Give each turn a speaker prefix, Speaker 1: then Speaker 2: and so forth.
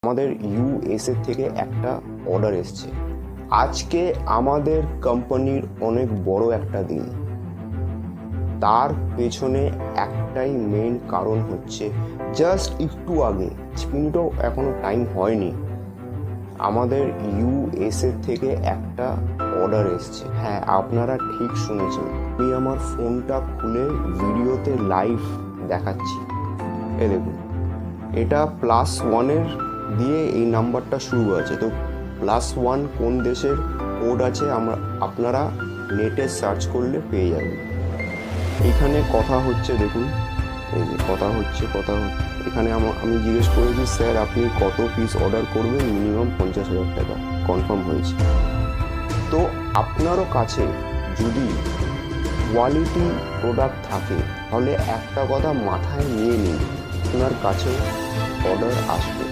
Speaker 1: আমাদের ইউএসএ থেকে একটা অর্ডার এসছে। আজকে আমাদের কোম্পানির অনেক বড় একটা দিন। তার পেছনে একটাই মেইন কারণ হচ্ছে জাস্ট একটু আগে 5 মিনিটও এখনো টাইম হয়নি, আমাদের ইউএসএ থেকে একটা অর্ডার এসছে। হ্যাঁ, আপনারা ঠিক শুনেছেন, আমি আমার ফোনটা খুলে ভিডিওতে লাইভ দেখাচ্ছি। এই দেখুন, এটা +1 দিয়ে এই নাম্বারটা শুরু আছে। তো +1 কোন দেশের কোড আছে আপনারা নেটে সার্চ করলে পেয়ে যাবেন। এখানে কথা হচ্ছে, দেখুন এই যে কথা হচ্ছে। এখানে আমি জিজ্ঞেস করেছি, স্যার আপনি কত পিস অর্ডার করবেন? মিনিমাম 50,000 টাকা কনফার্ম হয়েছে। তো আপনারও কাছে যদি কোয়ালিটি প্রোডাক্ট থাকে তাহলে একটা কথা মাথায় নিয়ে নিন, আপনার কাছে অর্ডার আসবে।